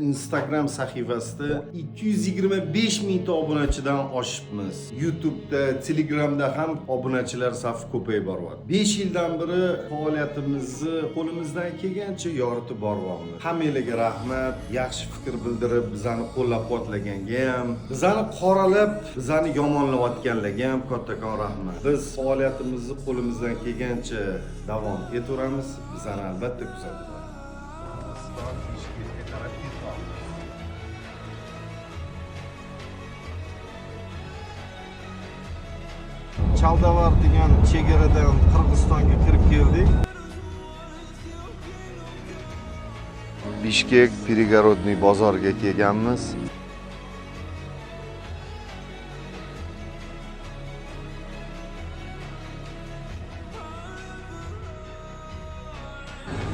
Instagram sahifasida 225 mingta obunachidan oshibmiz. YouTube'da, Telegram'da ham obunachilar safi ko'payib boryapti. 5 yildan beri faoliyatimizni qo'limizdan kelgancha yoritib boryapmiz. Hammalarga rahmat, yaxshi fikr bildirib, bizani qo'llab-quvvatlaganga ham, bizani qoralab, bizani yomonlayotganlarga ham kattakon rahmat. Biz faoliyatimizni qo'limizdan kelgancha davom etaveramiz. Bizani albatta kuzatib Chaldavar degan chegaradan Qirg'izistonga kirib keldik. Bishkek Перегородный bozorga kelganmiz.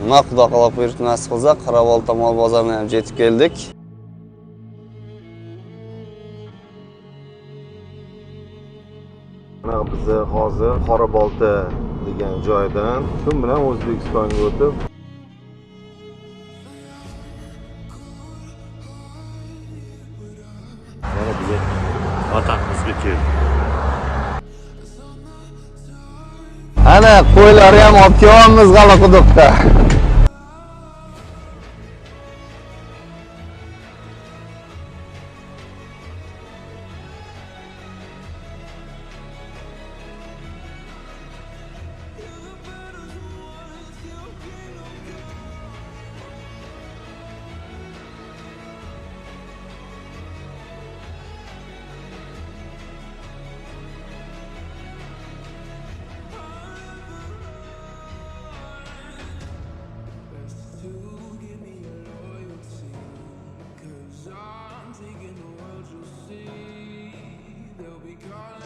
Nima xudo qilib buyurib nasib qilsa, Qorabolta mol bozoriga ham yetib keldik. Mana biz hozir Qorabolta degan joydan shu bilan O'zbekistonga o'tib mana biz vatanimizga keldik. Ana qo'ylar ham olib kelyapmiz G'alaquduqqa.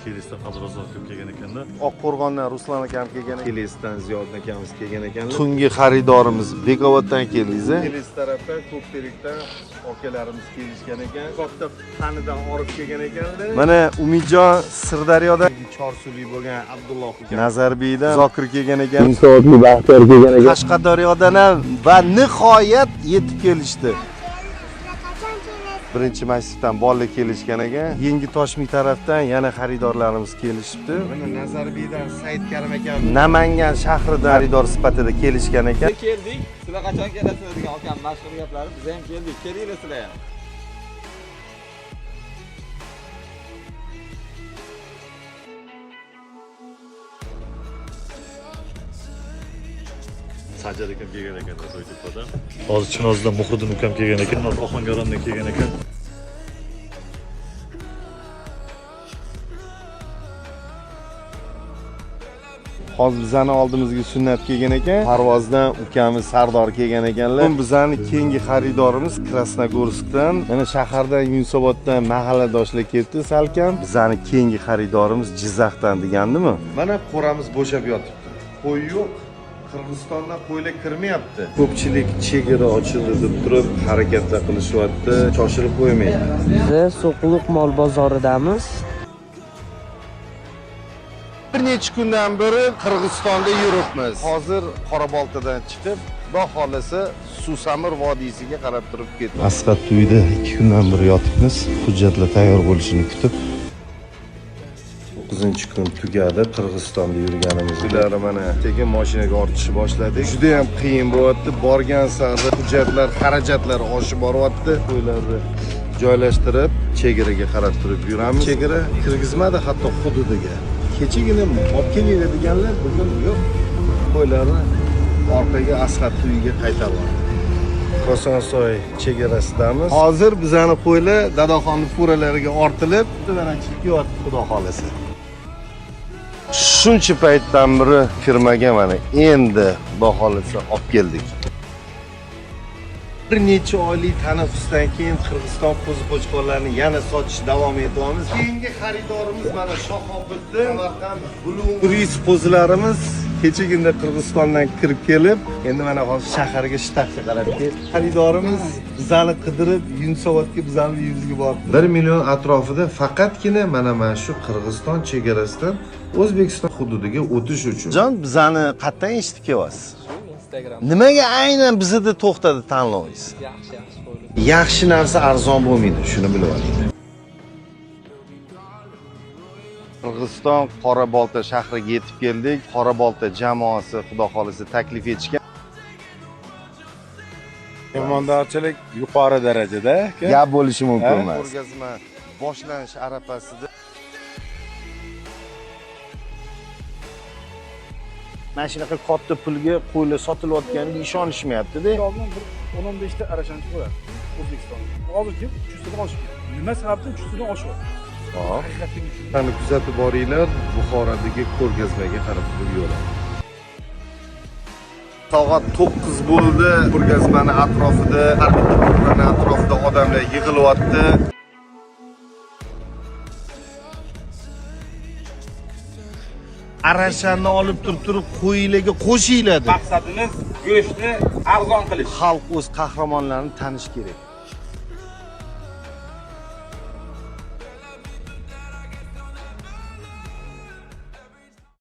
Kelishda Qadrozod ko'p kelgan ekanda. Oqqo'rg'ondan Ruslan akam kelgan, Kelesdan Ziyod akamiz kelgan ekanlar. Tungi xaridorimiz Bekoboddan keldingiz. Keles tarafdan Ko'kterikdan akalarimiz kelishgan ekan. Katta Xanidan olib kelgan ekanlar. Mana Umidjon Sirdaryodan Chorsulik bo'lgan Abdulloh aka, Nazarbiydan Zokir kelgan ekan. Insoatli Baxtiyor kelgan ekan. Qashqadaryodan ham va nihoyat yetib kelishdi. Birinchi massivdan bolalar kelishgan ekan. Yangi Toshmi tarafdan yana xaridorlarimiz kelishibdi. Mana Nazarbiydan Said Karim akam Namangan shahridan xaridor sifatida kelishgan ekan. Keldik. Sizlar qachon kelasizlar degan akam mashhur gaplari. Biz ham keldik. Kelinglar sizlar ham. Sajjad akam kelgan ekan To'ytepadan. Hozir Chinozdan Muhriddin ukam kelgan ekan, hozir Ohangarondan kelgan ekan. Hozir bizani oldimizga sunnat kelgan ekan. Parvozdan ukamiz Sardor kelgan ekanlar. Bizani keyingi xaridorimiz Krasnogorskdan, mana shahardan Yunusoboddan mahalladoshlar keldi salkam. Bizani keyingi xaridorimiz Jizzaxdan degandimi? Mana qo'ramiz bo'shab yotibdi. Qo'y yo'q. Qirg'izistondan qo'ylar kirmayapti. Ko'pchilik chegara ochildi deb turib harakatlar qilishyapti. Shoshilib qo'ymaydi. Biz So'qliq mol bozoridamiz. Bir necha kundan beri Qirg'izistonda yuribmiz. Hozir Qoraboltadan chiqib, Xudo xolasa Susamir vodiysiga qarab turib ketdik. Asqat uyda 2 kundan beri yotibmiz. Hujjatlar tayyor bo'lishini kutib. 9-kun tugadi Qirg'izistonda yurganimiz. Ular mana tekin mashinaga ortishni boshladik. Juda ham qiyin bo'lyapti. Borgan sari hujjatlar, xarajatlar oshib boryapti. Qo'ylarni joylashtirib, chegaraga qarab turib yuramiz. Chegara kirgizmadi hatto hududiga. Kechagina olib kelinglar deganlar, bugun yo'q. Qo'ylarni orqaga Asqat uyiga qaytaryapti. Kosonsoy chegarasidamiz. Hozir bizani qo'ylar Dadaxonning furalariga ortilib, tumanchilik yotibdi Xudo xolasa. Shuncha paytdan beri firmaga mana endi Xudo xolasa olib keldik. Bir necha oylik tanaffusdan keyin Qirg'iziston qo'ziqo'chqonlarini yana sotish davom etyapmiz. Keyingi xaridorimiz mana Shohobodda Samarqand turist qo'zilarimiz kechagina Qirg'izistondan kirib kelib, endi mana hozir shaharga shtatga qarab keldi. Xaridorimiz bizani qidirib Yunusobodga bizani uyimizga bordi. 1 million atrofida faqatgina mana shu Qirg'iziston chegarasidan O'zbekiston hududiga o'tish uchun. Jon, bizani qayerdan eshitib kelyapsiz? Instagram. Nimaga aynan bizda to'xtadi tanlovingiz? Yaxshi qo'ydi. Yaxshi narsa arzon bo'lmaydi, shuni bilib oling. Qirg'iziston Qorabolta shahriga yetib keldik. Qorabolta jamoasi xudo xolisa taklif etishgan. Mehmondorchilik yuqori darajada. Gap bo'lishi mumkin emas. Ko'rgazma boshlanish arafasida mana shunaqa katta pulga qo'ylar sotilayotganiga ishonishmayapti-da. Oldin bir 10-15 ta arashanchi qo'yadi O'zbekistonda. Hozirgi 300 tadan oshib ketdi. Nima sababdan 300 tadan oshyapti? Qani kuzatib boringlar, Buxorodagi ko'rgazmaga qarab turib yo'llar. Soat 9 bo'ldi. Ko'rgazmani atrofida, har bitta ko'rgazmani atrofida odamlar yig'ilyapti. Arashanni olib turib qo'ylarga qo'shiladi. Maqsadimiz go'shtni arzon qilish. Xalq o'z qahramonlarini tanish kerak.